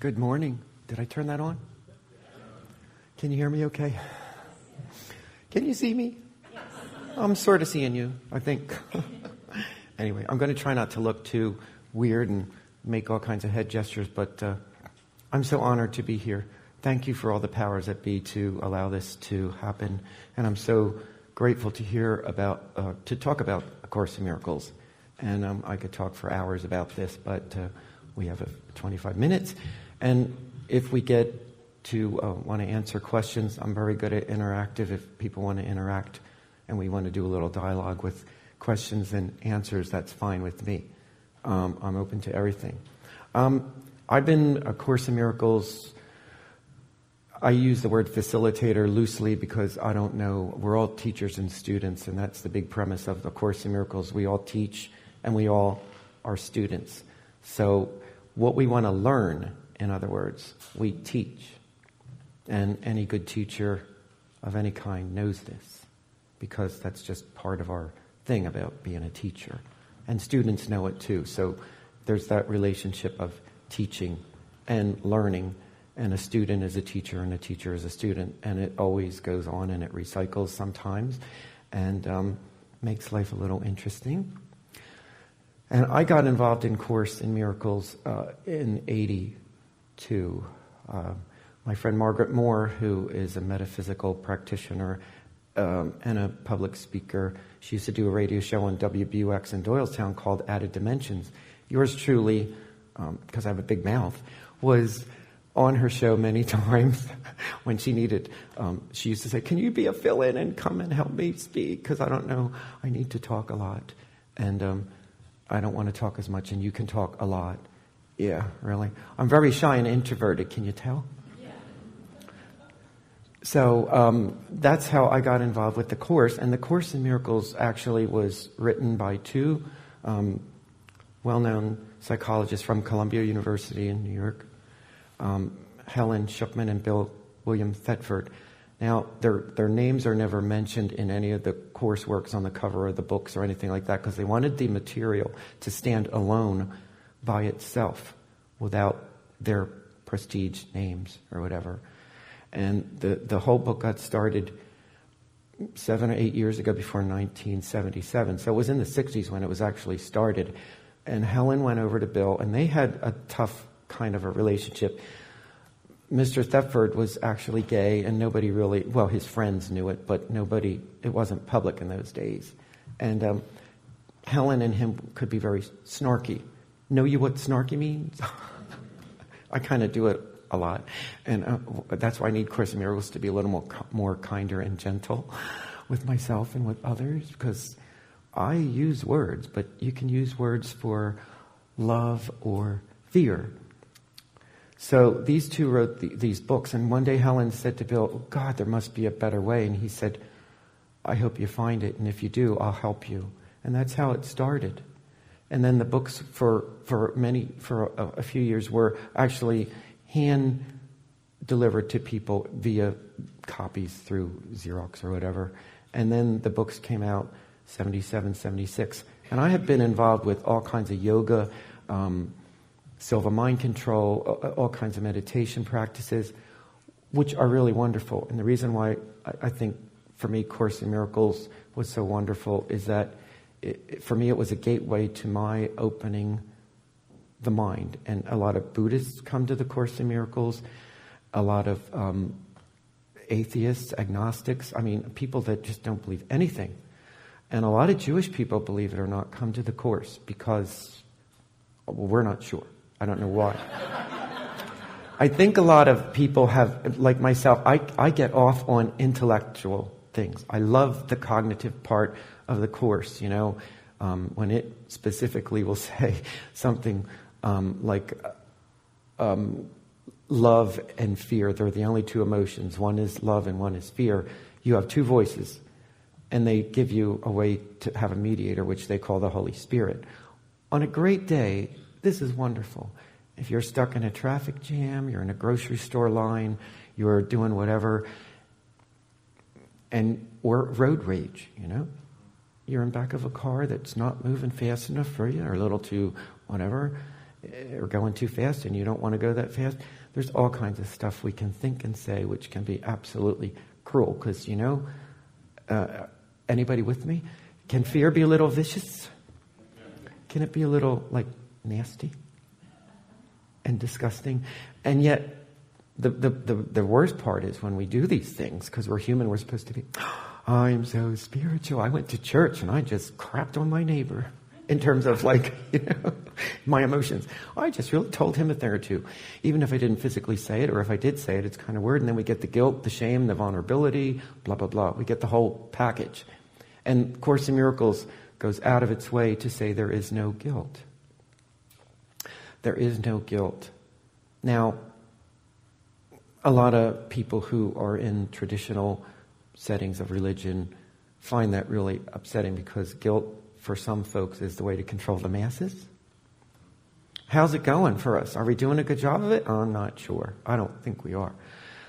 Good morning. Did I turn that on? Can you hear me okay? Can you see me? Yes. I'm sort of seeing you, I think. Anyway, I'm going to try not to look too weird and make all kinds of head gestures, but I'm so honored to be here. Thank you for all the powers that be to allow this to happen. And I'm so grateful to hear about, to talk about A Course in Miracles. And I could talk for hours about this, but we have 25 minutes. And if we get to want to answer questions, I'm very good at interactive. If people want to interact and we want to do a little dialogue with questions and answers, that's fine with me. I'm open to everything. I've been A Course in Miracles. I use the word facilitator loosely because I don't know. We're all teachers and students, and that's the big premise of A Course in Miracles. We all teach, and we all are students. So what we want to learn, in other words, we teach. And any good teacher of any kind knows this, because that's just part of our thing about being a teacher. And students know it too. So there's that relationship of teaching and learning, and a student is a teacher and a teacher is a student, and it always goes on and it recycles sometimes and makes life a little interesting. And I got involved in Course in Miracles in 82. My friend Margaret Moore, who is a metaphysical practitioner and a public speaker, she used to do a radio show on WBUX in Doylestown called Added Dimensions. Yours truly, because I have a big mouth, was on her show many times when she needed. She used to say, "Can you be a fill-in and come and help me speak? Because I don't know, I need to talk a lot. And I don't want to talk as much, and you can talk a lot." Yeah, really. I'm very shy and introverted, can you tell? So that's how I got involved with the Course. And the Course in Miracles actually was written by two well-known psychologists from Columbia University in New York, Helen Schuckman and William Thetford. Now, their names are never mentioned in any of the course works on the cover of the books or anything like that, because they wanted the material to stand alone by itself without their prestige names or whatever. And the whole book got started 7 or 8 years ago, before 1977. So it was in the 60s when it was actually started. And Helen went over to Bill, and they had a tough kind of a relationship. Mr. Thetford was actually gay, and nobody really, well, his friends knew it, but it wasn't public in those days. And Helen and him could be very snarky. Know you what snarky means? I kind of do it a lot. And that's why I need Course in Miracles to be a little more kinder and gentle with myself and with others, because I use words, but you can use words for love or fear. So these two wrote these books, and one day Helen said to Bill, "Oh God, there must be a better way." And he said, "I hope you find it, and if you do, I'll help you." And that's how it started. And then the books for a few years were actually hand delivered to people via copies through Xerox or whatever. And then the books came out 77, 76. And I have been involved with all kinds of yoga, Silva mind control, all kinds of meditation practices, which are really wonderful. And the reason why I think, for me, Course in Miracles was so wonderful is that, for me, it was a gateway to my opening the mind. And a lot of Buddhists come to the Course in Miracles, a lot of atheists, agnostics, people that just don't believe anything. And a lot of Jewish people, believe it or not, come to the Course because, well, we're not sure. I don't know why. I think a lot of people have, like myself, I get off on intellectual things. I love the cognitive part of the Course, when it specifically will say something like love and fear. They're the only two emotions. One is love and one is fear. You have two voices, and they give you a way to have a mediator, which they call the Holy Spirit. On a great day, this is wonderful. If you're stuck in a traffic jam, you're in a grocery store line, you're doing whatever, or road rage, you're in back of a car that's not moving fast enough for you, or a little too whatever, or going too fast and you don't want to go that fast. There's all kinds of stuff we can think and say which can be absolutely cruel because, anybody with me? Can fear be a little vicious? Can it be a little, nasty and disgusting? And yet, the worst part is when we do these things, because we're human, we're supposed to be, I'm so spiritual. I went to church and I just crapped on my neighbor in terms of my emotions. I just really told him a thing or two. Even if I didn't physically say it, or if I did say it, it's kind of weird. And then we get the guilt, the shame, the vulnerability, blah, blah, blah. We get the whole package. And Course in Miracles goes out of its way to say there is no guilt. There is no guilt. Now, a lot of people who are in traditional settings of religion find that really upsetting because guilt for some folks is the way to control the masses. How's it going for us? Are we doing a good job of it? I'm not sure. I don't think we are.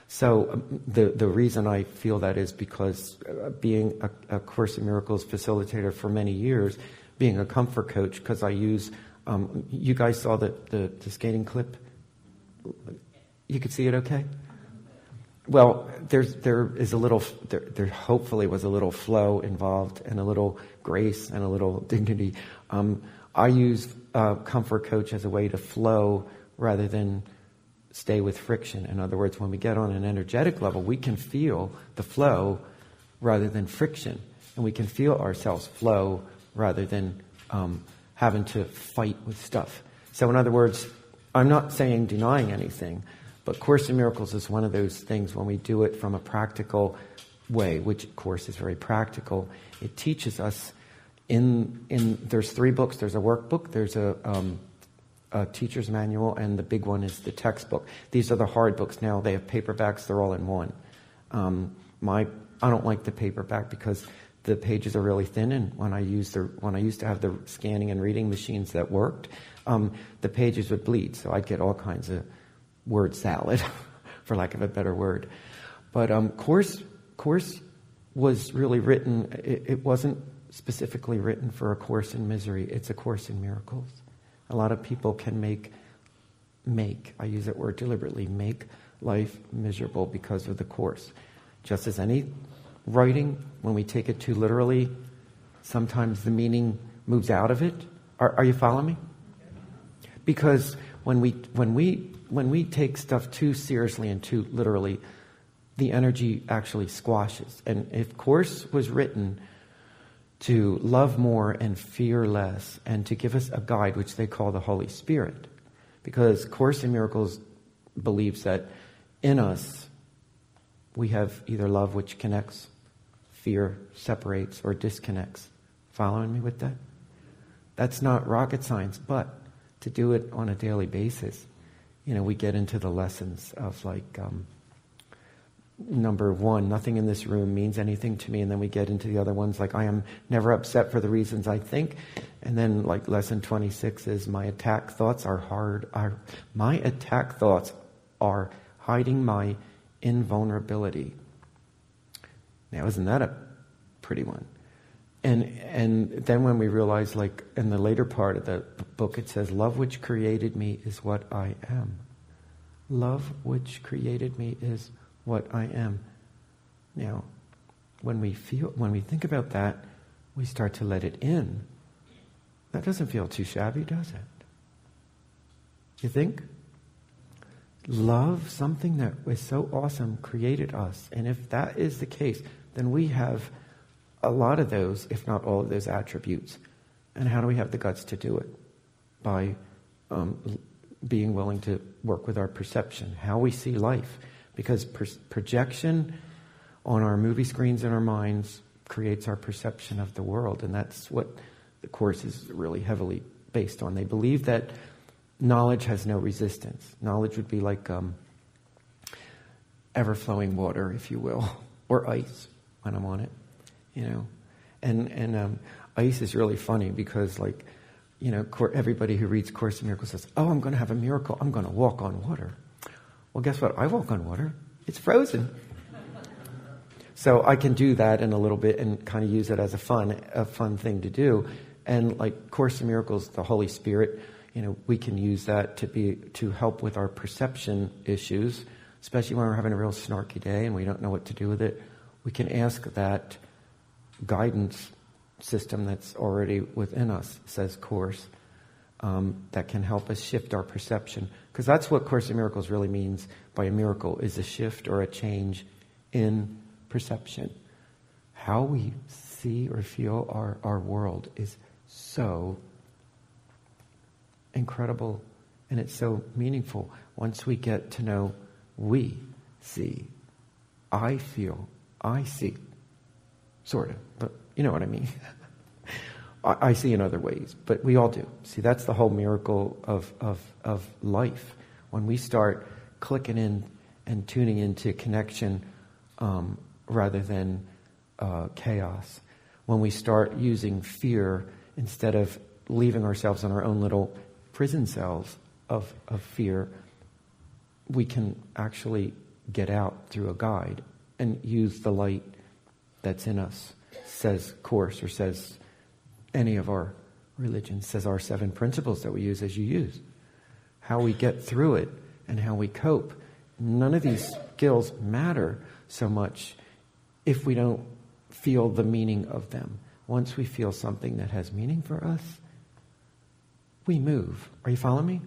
So the reason I feel that is because being a Course in Miracles facilitator for many years, being a comfort coach, because I use, you guys saw the skating clip? You could see it okay? Well, there hopefully was a little flow involved and a little grace and a little dignity. I use comfort coach as a way to flow rather than stay with friction. In other words, when we get on an energetic level, we can feel the flow rather than friction. And we can feel ourselves flow rather than having to fight with stuff. So in other words, I'm not saying denying anything, but Course in Miracles is one of those things when we do it from a practical way, which of course is very practical. It teaches us there's 3 books. There's a workbook, there's a teacher's manual, and the big one is the textbook. These are the hard books now. They have paperbacks. They're all in one. I don't like the paperback because the pages are really thin, and when I used to have the scanning and reading machines that worked, the pages would bleed. So I'd get all kinds of word salad, for lack of a better word. But Course was really written. It wasn't specifically written for a course in misery. It's a Course in Miracles. A lot of people can make, I use that word deliberately, make life miserable because of the Course. Just as any writing, when we take it too literally, sometimes the meaning moves out of it. Are you following me? Because when we take stuff too seriously and too literally, the energy actually squashes. And if Course was written to love more and fear less, and to give us a guide, which they call the Holy Spirit. Because Course in Miracles believes that in us, we have either love which connects, fear separates, or disconnects. Following me with that? That's not rocket science, but to do it on a daily basis, we get into the lessons of number 1, nothing in this room means anything to me. And then we get into the other ones, like I am never upset for the reasons I think. And then lesson 26 is my attack thoughts are hiding my invulnerability. Now, isn't that a pretty one? And then when we realize, in the later part of the book, it says, love which created me is what I am. Love which created me is what I am. Now, when we think about that, we start to let it in. That doesn't feel too shabby, does it? You think? Love, something that was so awesome, created us. And if that is the case, then we have a lot of those, if not all of those attributes. And how do we have the guts to do it? By being willing to work with our perception, how we see life. Because projection on our movie screens in our minds creates our perception of the world. And that's what the Course is really heavily based on. They believe that knowledge has no resistance. Knowledge would be like ever-flowing water, if you will, or ice when I'm on it, And ice is really funny because, everybody who reads Course in Miracles says, oh, I'm going to have a miracle. I'm going to walk on water. Well, guess what? I walk on water. It's frozen. So I can do that in a little bit and kind of use it as a fun thing to do. And Course in Miracles, the Holy Spirit, we can use that to help with our perception issues, especially when we're having a real snarky day and we don't know what to do with it. We can ask that guidance system that's already within us, says Course, that can help us shift our perception. Because that's what Course in Miracles really means by a miracle, is a shift or a change in perception. How we see or feel our world is so incredible, and it's so meaningful once we get to know we see, I feel, I see, sort of, but you know what I mean. I see in other ways, but we all do. See, that's the whole miracle of life. When we start clicking in and tuning into connection rather than chaos. When we start using fear instead of leaving ourselves in our own little prison cells of fear, we can actually get out through a guide and use the light that's in us, says Course, or says any of our religions, says our 7 principles that we use as you use. How we get through it and how we cope. None of these skills matter so much if we don't feel the meaning of them. Once we feel something that has meaning for us, we move. Are you following me?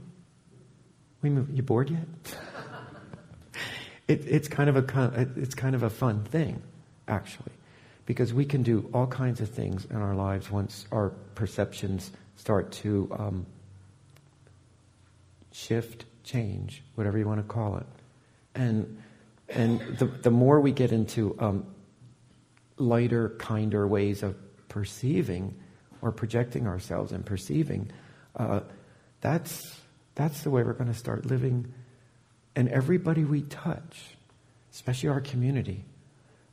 We move. You bored yet? It's kind of a fun thing, actually, because we can do all kinds of things in our lives once our perceptions start to shift, change, whatever you want to call it, and the more we get into lighter, kinder ways of perceiving or projecting ourselves and perceiving, that's the way we're going to start living. And everybody we touch, especially our community.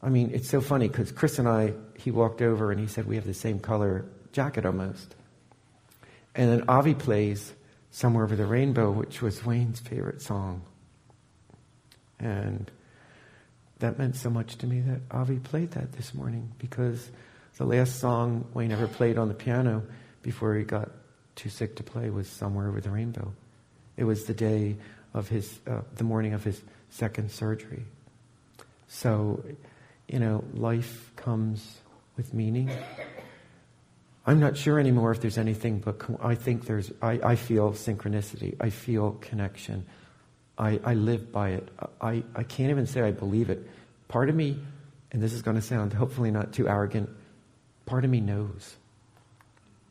I mean, it's so funny because Chris and I, he walked over and he said we have the same color jacket almost. And then Avi plays Somewhere Over the Rainbow, which was Wayne's favorite song. And that meant so much to me that Avi played that this morning, because the last song Wayne ever played on the piano before he got too sick to play was Somewhere Over the Rainbow. It was the day of the morning of his second surgery. So, life comes with meaning. I'm not sure anymore if there's anything, but I think I feel synchronicity. I feel connection. I live by it. I can't even say I believe it. Part of me, and this is going to sound hopefully not too arrogant, part of me knows,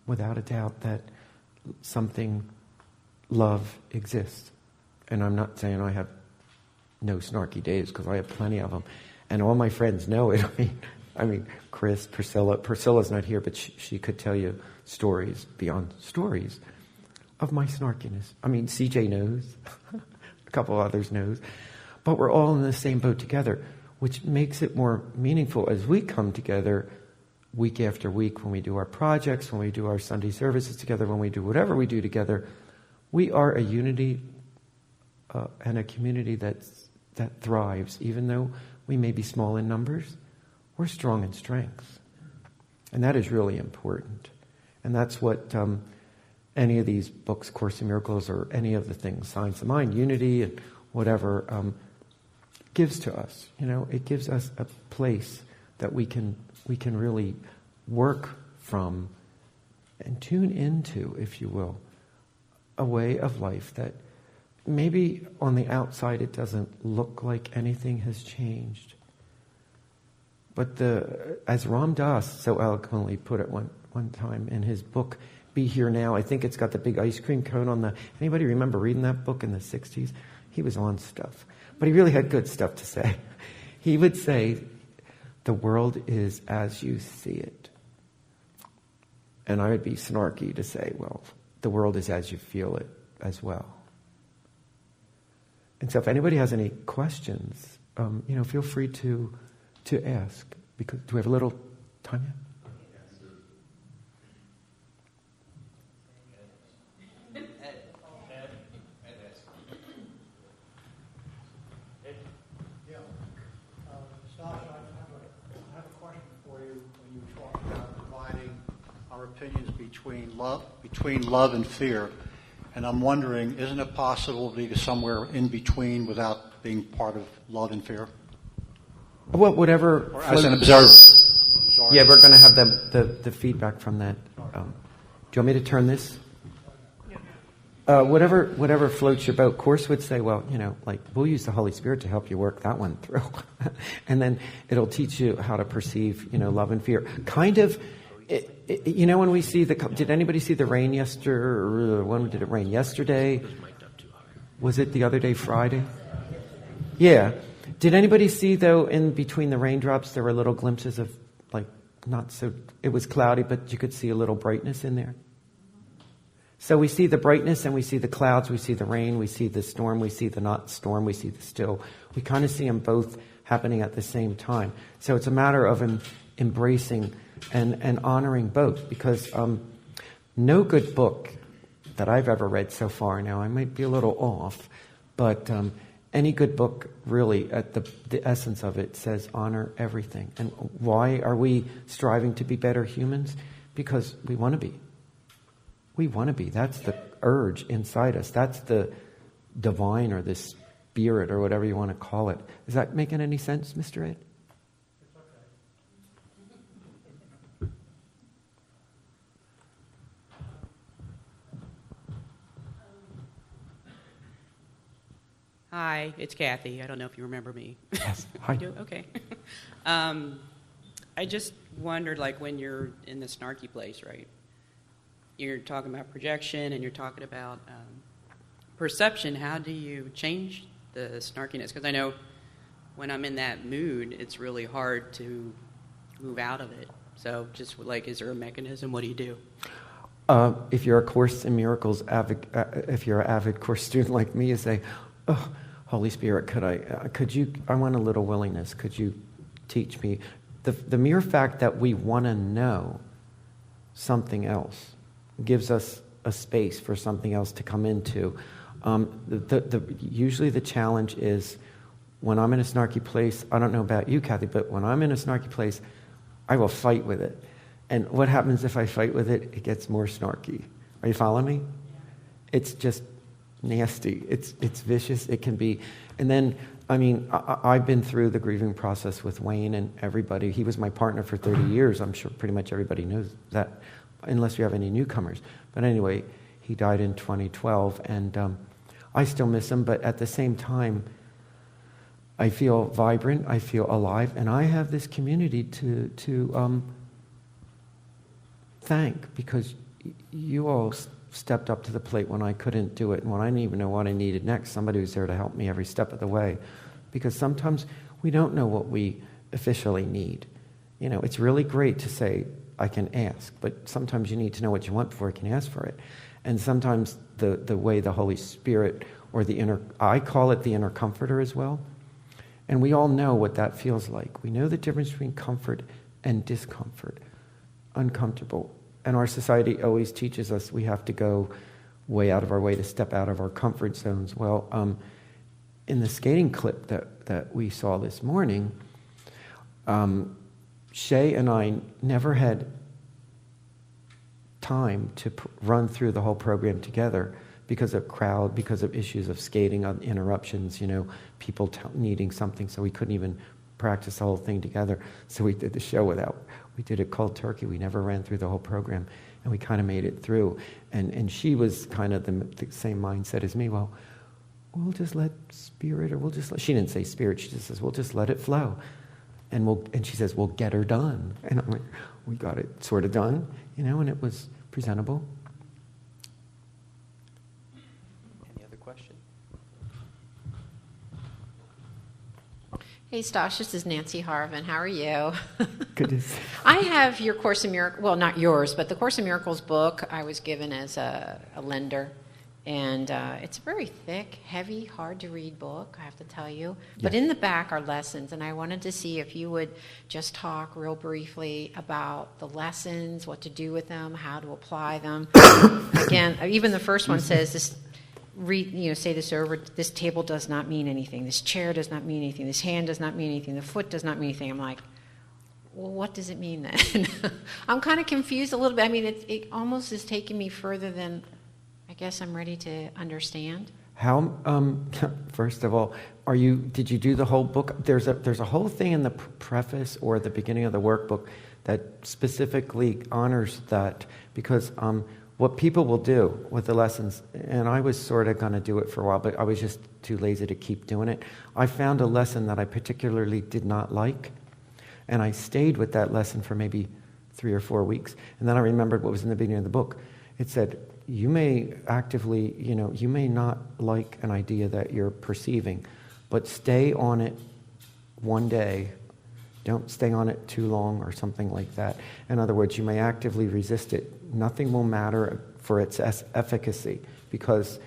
without a doubt, that something, love, exists. And I'm not saying I have no snarky days, because I have plenty of them. And all my friends know it. I mean, Chris, Priscilla's not here, but she could tell you stories beyond stories of my snarkiness. I mean, CJ knows. A couple others knows. But we're all in the same boat together, which makes it more meaningful as we come together week after week, when we do our projects, when we do our Sunday services together, when we do whatever we do together. We are a unity and a community that thrives. Even though we may be small in numbers, we're strong in strength. And that is really important. And that's what any of these books, Course in Miracles, or any of the things, Science of Mind, Unity, and whatever, gives to us. It gives us a place that we can really work from and tune into, if you will, a way of life that maybe on the outside it doesn't look like anything has changed. But as Ram Dass so eloquently put it one time in his book, Be Here Now, I think it's got the big ice cream cone on the... Anybody remember reading that book in the 60s? He was on stuff. But he really had good stuff to say. He would say, the world is as you see it. And I would be snarky to say, well, the world is as you feel it as well. And so if anybody has any questions, feel free to ask. Because do we have a little time yet? Opinions between love and fear. And I'm wondering, isn't it possible to be somewhere in between without being part of love and fear? Well, whatever. Or as an observer. Sorry. Yeah, we're going to have the feedback from that. Do you want me to turn this? Whatever floats your boat. Course would say, well, like we'll use the Holy Spirit to help you work that one through, and then it'll teach you how to perceive, love and fear. Kind of, when we see did anybody see the rain yesterday? When did it rain? Yesterday? Was it the other day, Friday? Yeah. Did anybody see though in between the raindrops there were little glimpses of it was cloudy, but you could see a little brightness in there? So we see the brightness and we see the clouds, we see the rain, we see the storm, we see the not storm, we see the still. We kind of see them both happening at the same time. So it's a matter of embracing and honoring both, because no good book that I've ever read so far, now I might be a little off, but any good book really at the essence of it says honor everything. And why are we striving to be better humans? Because we want to be. We want to be. That's the urge inside us. That's the divine or the spirit or whatever you want to call it. Is that making any sense, Mr. Ed? Hi, it's Kathy. I don't know if you remember me. Yes. Hi. You do? Okay. I just wondered, when you're in the snarky place, right? You're talking about projection and you're talking about perception. How do you change the snarkiness? Because I know when I'm in that mood, it's really hard to move out of it. So just is there a mechanism? What do you do? If you're a Course in Miracles if you're an avid Course student like me, you say, "Oh, Holy Spirit, I want a little willingness. Could you teach me?" The mere fact that we want to know something else gives us a space for something else to come into. Usually the challenge is when I'm in a snarky place, I don't know about you, Kathy, but when I'm in a snarky place, I will fight with it. And what happens if I fight with it? It gets more snarky. Are you following me? It's just nasty. It's vicious. It can be. And then, I've been through the grieving process with Wayne and everybody. He was my partner for 30 years. I'm sure pretty much everybody knows that, unless you have any newcomers. But anyway, he died in 2012, and I still miss him, but at the same time, I feel vibrant, I feel alive, and I have this community to thank, because you all stepped up to the plate when I couldn't do it, and when I didn't even know what I needed next. Somebody was there to help me every step of the way, because sometimes we don't know what we officially need. It's really great to say, I can ask, but sometimes you need to know what you want before you can ask for it. And sometimes the way the Holy Spirit, or I call it the inner comforter as well, and we all know what that feels like. We know the difference between comfort and discomfort, uncomfortable. And our society always teaches us we have to go way out of our way to step out of our comfort zones. Well, in the skating clip that we saw this morning, Shay and I never had time to run through the whole program together because of crowd, because of issues of skating, on interruptions, people needing something, so we couldn't even practice the whole thing together. So we did the show we did it cold turkey. We never ran through the whole program, and we kind of made it through. And she was kind of the same mindset as me. Well, we'll just let spirit, or she didn't say spirit, she just says, we'll just let it flow. And she says, we'll get her done. And I'm like, we got it sort of done, and it was presentable. Any other question? Hey, Stosh, this is Nancy Harvin. How are you? Good to see you. I have your Course in Miracles, well, not yours, but the Course in Miracles book I was given as a lender. And it's a very thick, heavy, hard-to-read book, I have to tell you. But in the back are lessons, and I wanted to see if you would just talk real briefly about the lessons, what to do with them, how to apply them. Again, even the first one says this. Say this over. This table does not mean anything. This chair does not mean anything. This hand does not mean anything. The foot does not mean anything. I'm like, well, what does it mean then? I'm kind of confused a little bit. It almost is taking me further than I guess I'm ready to understand. How, first of all, did you do the whole book? There's a whole thing in the preface or the beginning of the workbook that specifically honors that, because what people will do with the lessons, and I was sort of going to do it for a while, but I was just too lazy to keep doing it. I found a lesson that I particularly did not like, and I stayed with that lesson for maybe 3 or 4 weeks, and then I remembered what was in the beginning of the book. It said, you may actively, you may not like an idea that you're perceiving, but stay on it one day. Don't stay on it too long or something like that. In other words, you may actively resist it. Nothing will matter for its efficacy, because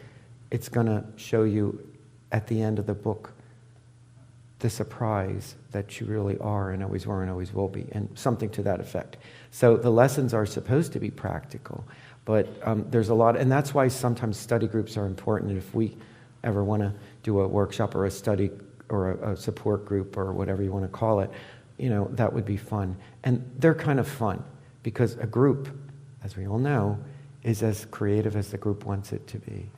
it's going to show you at the end of the book the surprise that you really are and always were and always will be, and something to that effect. So the lessons are supposed to be practical, but there's a lot, and that's why sometimes study groups are important. If we ever want to do a workshop or a study or a support group or whatever you want to call it, that would be fun. And they're kind of fun, because a group, as we all know, is as creative as the group wants it to be.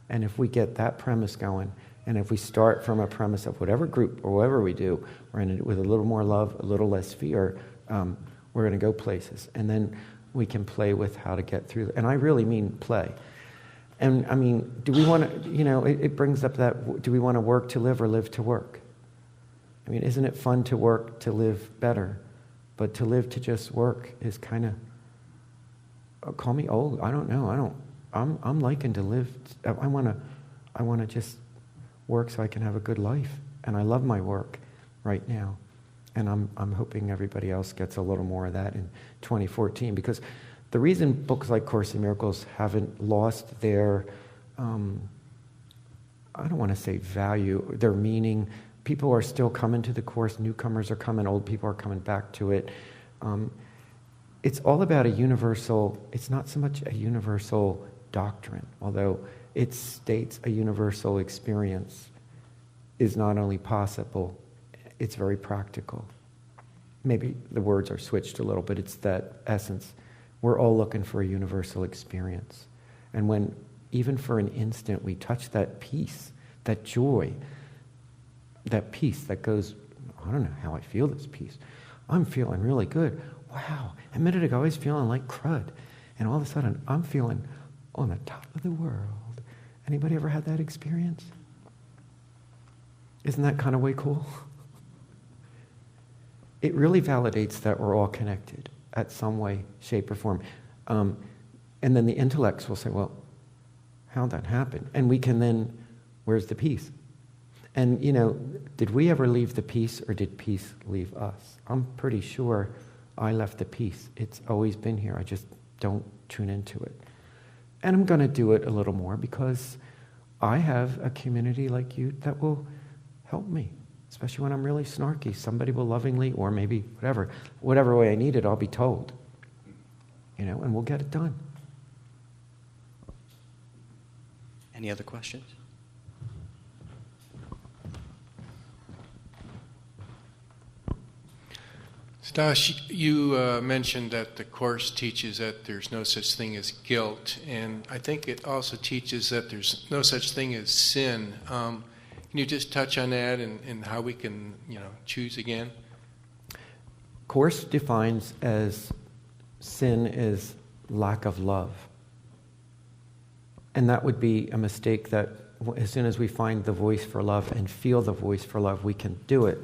And if we get that premise going, and if we start from a premise of whatever group or whatever we do, we're in it with a little more love, a little less fear, we're going to go places. And then we can play with how to get through. And I really mean play. And I mean, do we want to, it brings up that, do we want to work to live or live to work? I mean, isn't it fun to work to live better? But to live to just work is kind of, call me old, I don't know. I'm liking to live. I want to just work so I can have a good life. And I love my work right now. And I'm hoping everybody else gets a little more of that in 2014. Because the reason books like Course in Miracles haven't lost their, I don't want to say value, their meaning. People are still coming to the Course. Newcomers are coming. Old people are coming back to it. It's all about a universal, it's not so much a universal doctrine, although it states a universal experience is not only possible, it's very practical. Maybe the words are switched a little, but it's that essence. We're all looking for a universal experience. And when, even for an instant, we touch that peace, that joy, that peace that goes, I don't know how I feel this peace. I'm feeling really good. Wow. A minute ago, I was feeling like crud. And all of a sudden, I'm feeling on the top of the world. Anybody ever had that experience? Isn't that kind of way cool? It really validates that we're all connected at some way, shape, or form. And then the intellects will say, well, how'd that happen? And we can then, where's the peace? And, did we ever leave the peace, or did peace leave us? I'm pretty sure I left the peace. It's always been here. I just don't tune into it. And I'm going to do it a little more, because I have a community like you that will help me, especially when I'm really snarky. Somebody will lovingly, or maybe whatever way I need it, I'll be told. And we'll get it done. Any other questions? Stas, you mentioned that the Course teaches that there's no such thing as guilt, and I think it also teaches that there's no such thing as sin. Can you just touch on that and how we can, choose again? Course defines as sin is lack of love. And that would be a mistake, that as soon as we find the voice for love and feel the voice for love, we can do it.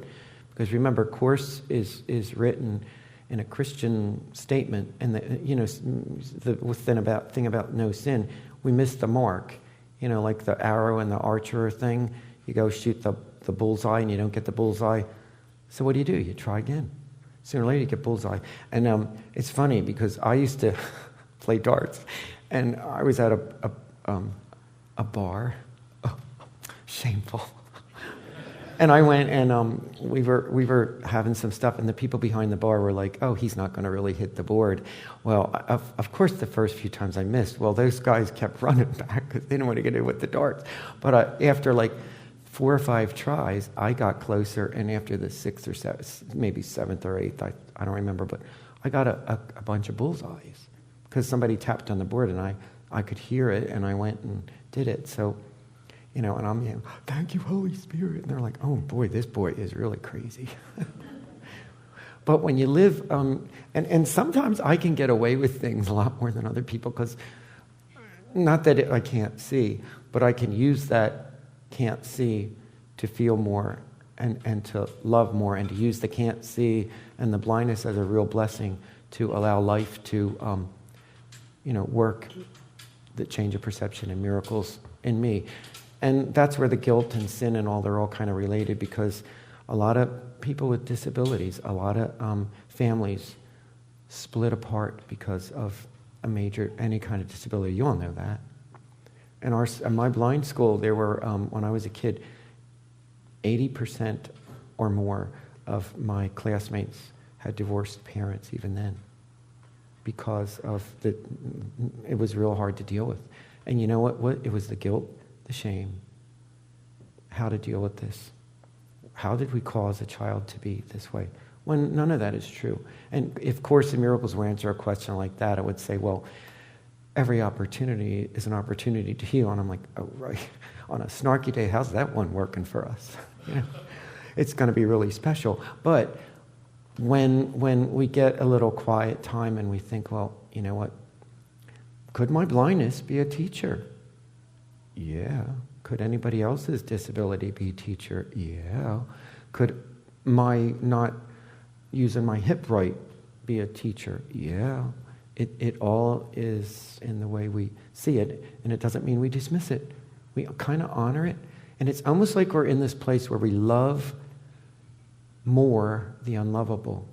Because remember, Course is written in a Christian statement, and the thing about no sin, we miss the mark. Like the arrow and the archer thing, you go shoot the bullseye and you don't get the bullseye. So what do? You try again. Sooner or later you get bullseye. And it's funny, because I used to play darts, and I was at a bar. Oh, shameful. And I went, and we were having some stuff, and the people behind the bar were like, oh, he's not going to really hit the board. Well, of course, the first few times I missed. Well, those guys kept running back because they didn't want to get in with the darts. But after like 4 or 5 tries, I got closer, and after the 6th or 7th, maybe 7th or 8th, I don't remember, but I got a bunch of bullseyes because somebody tapped on the board, and I could hear it, and I went and did it. So, and I'm, thank you, Holy Spirit. And they're like, oh boy, this boy is really crazy. But when you live, and sometimes I can get away with things a lot more than other people, because not that I can't see, but I can use that can't see to feel more and to love more, and to use the can't see and the blindness as a real blessing to allow life to, work the change of perception and miracles in me. And that's where the guilt and sin and all, they're all kind of related, because a lot of people with disabilities, a lot of families split apart because of any kind of disability. You all know that. In my blind school, there were, when I was a kid, 80% or more of my classmates had divorced parents even then, because of it was real hard to deal with. And you know what? It was the guilt, the shame, how to deal with this. How did we cause a child to be this way? When none of that is true. And if Course in Miracles were answer a question like that, I would say, well, every opportunity is an opportunity to heal. And I'm like, oh, right. On a snarky day, how's that one working for us? It's going to be really special. But when we get a little quiet time and we think, well, you know what? Could my blindness be a teacher? Yeah. Could anybody else's disability be a teacher? Yeah. Could my not using my hip right be a teacher? Yeah. It all is in the way we see it, and it doesn't mean we dismiss it. We kind of honor it, and it's almost like we're in this place where we love more the unlovable.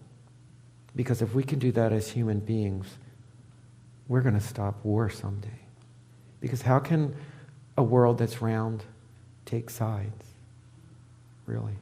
Because if we can do that as human beings, we're going to stop war someday. Because how can a world that's round take sides? Really?